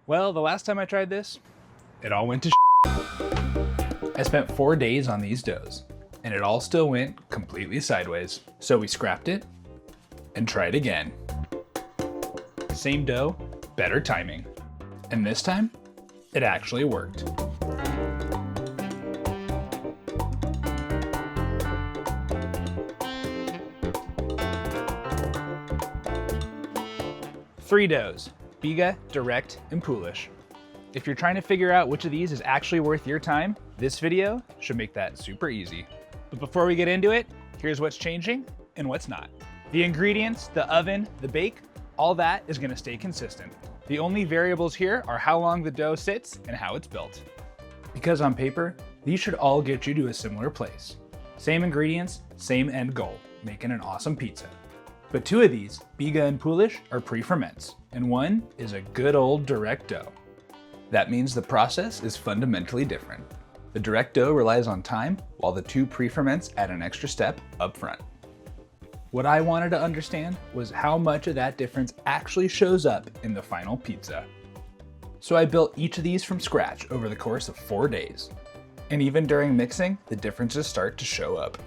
Well, the last time I tried this, it all went to I spent 4 days on these doughs, and it all still went completely sideways. So we scrapped it and tried again. Same dough, better timing. And this time, it actually worked. Three doughs: Biga, direct, and Poolish. If you're trying to figure out which of these is actually worth your time, this video should make that super easy. But before we get into it, here's what's changing and what's not. The ingredients, the oven, the bake, all that is gonna stay consistent. The only variables here are how long the dough sits and how it's built. Because on paper, these should all get you to a similar place. Same ingredients, same end goal, making an awesome pizza. But two of these, Biga and Poolish, are pre-ferments, and one is a good old direct dough. That means the process is fundamentally different. The direct dough relies on time, while the two pre-ferments add an extra step up front. What I wanted to understand was how much of that difference actually shows up in the final pizza. So I built each of these from scratch over the course of 4 days. And even during mixing, the differences start to show up.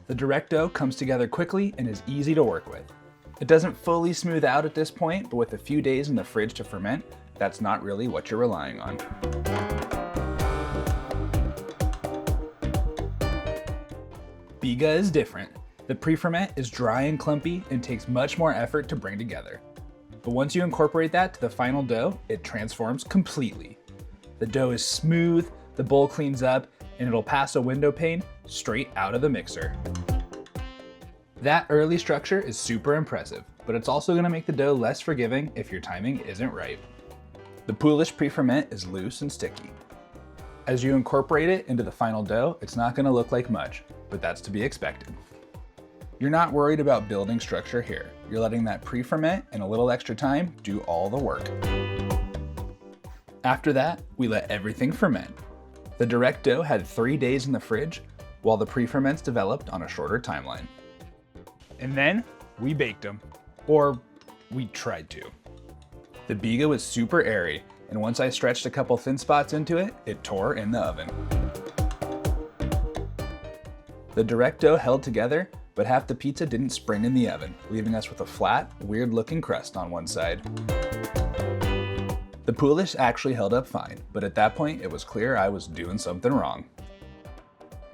The direct dough comes together quickly and is easy to work with. It doesn't fully smooth out at this point, but with a few days in the fridge to ferment, that's not really what you're relying on. Biga is different. The pre-ferment is dry and clumpy and takes much more effort to bring together. But once you incorporate that to the final dough, it transforms completely. The dough is smooth, the bowl cleans up, and it'll pass a window pane straight out of the mixer. That early structure is super impressive, but it's also gonna make the dough less forgiving if your timing isn't right. The Poolish pre-ferment is loose and sticky. As you incorporate it into the final dough, it's not gonna look like much, but that's to be expected. You're not worried about building structure here. You're letting that pre-ferment and a little extra time do all the work. After that, we let everything ferment. The direct dough had 3 days in the fridge, while the pre-ferments developed on a shorter timeline. And then we baked them, or we tried to. The Biga was super airy, and once I stretched a couple thin spots into it, it tore in the oven. The direct dough held together, but half the pizza didn't spring in the oven, leaving us with a flat, weird-looking crust on one side. The Poolish actually held up fine, but at that point, it was clear I was doing something wrong.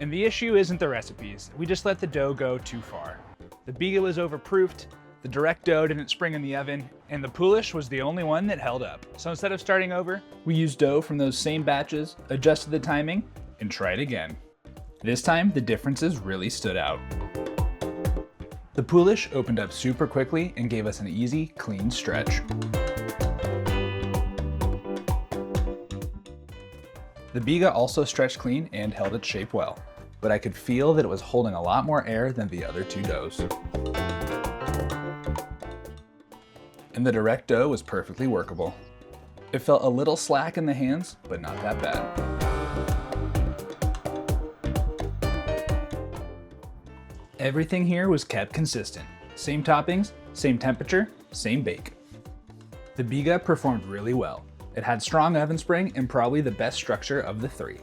And the issue isn't the recipes. We just let the dough go too far. The Biga was overproofed, the direct dough didn't spring in the oven, and the Poolish was the only one that held up. So instead of starting over, we used dough from those same batches, adjusted the timing, and tried again. This time, the differences really stood out. The Poolish opened up super quickly and gave us an easy, clean stretch. The Biga also stretched clean and held its shape well, but I could feel that it was holding a lot more air than the other two doughs. And the direct dough was perfectly workable. It felt a little slack in the hands, but not that bad. Everything here was kept consistent. Same toppings, same temperature, same bake. The Biga performed really well. It had strong oven spring and probably the best structure of the three.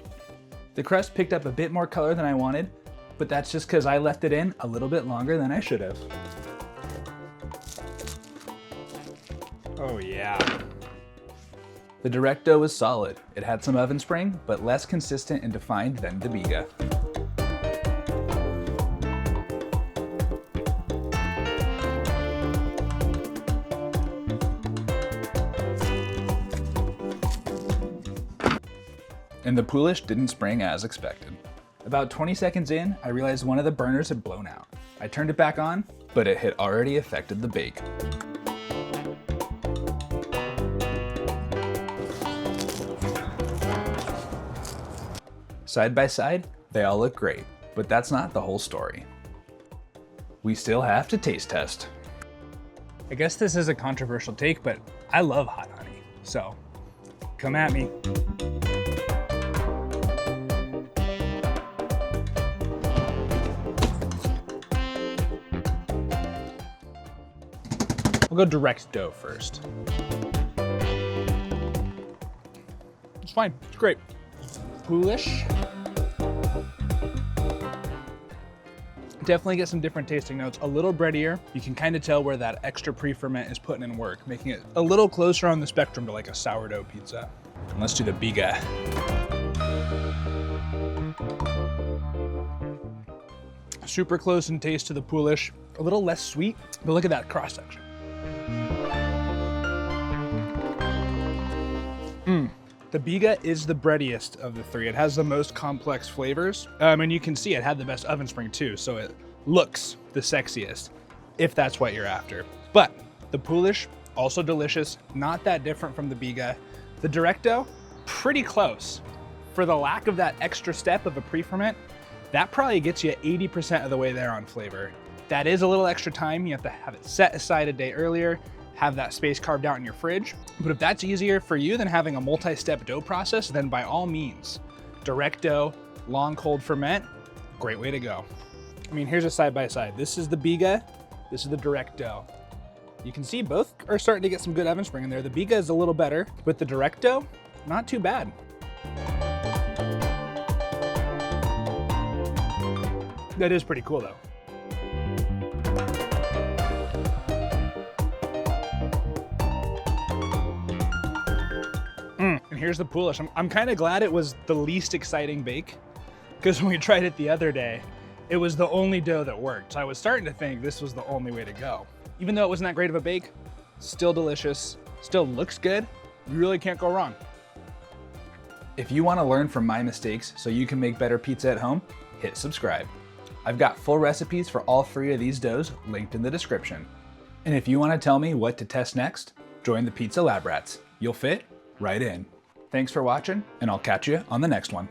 The crust picked up a bit more color than I wanted, but that's just because I left it in a little bit longer than I should have. Oh yeah. The direct dough was solid. It had some oven spring, but less consistent and defined than the Biga. And the Poolish didn't spring as expected. About 20 seconds in, I realized one of the burners had blown out. I turned it back on, but it had already affected the bake. Side by side, they all look great, but that's not the whole story. We still have to taste test. I guess this is a controversial take, but I love hot honey, so come at me. We'll go direct dough first. fine. It's great. Poolish. Definitely get some different tasting notes. A little breadier. You can kind of tell where that extra pre-ferment is putting in work, making it a little closer on the spectrum to like a sourdough pizza. And let's do the Biga. Super close in taste to the Poolish. A little less sweet, but look at that cross section. The Biga is the breadiest of the three. It has the most complex flavors. And you can see it had the best oven spring too, so it looks the sexiest, if that's what you're after. But the Poolish, also delicious, not that different from the Biga. The direct dough, pretty close. For the lack of that extra step of a pre-ferment, that probably gets you 80% of the way there on flavor. That is a little extra time. You have to have it set aside a day earlier, have that space carved out in your fridge. But if that's easier for you than having a multi-step dough process, then by all means, direct dough, long cold ferment, great way to go. I mean, here's a side-by-side. This is the Biga, this is the direct dough. You can see both are starting to get some good oven spring in there. The Biga is a little better, but the direct dough, not too bad. That is pretty cool though. And here's the Poolish. I'm kind of glad it was the least exciting bake, because when we tried it the other day, it was the only dough that worked. So I was starting to think this was the only way to go. Even though it wasn't that great of a bake, still delicious, still looks good. You really can't go wrong. If you want to learn from my mistakes so you can make better pizza at home, hit subscribe. I've got full recipes for all 3 of these doughs linked in the description. And if you want to tell me what to test next, join the Pizza Lab Rats. You'll fit right in. Thanks for watching, and I'll catch you on the next one.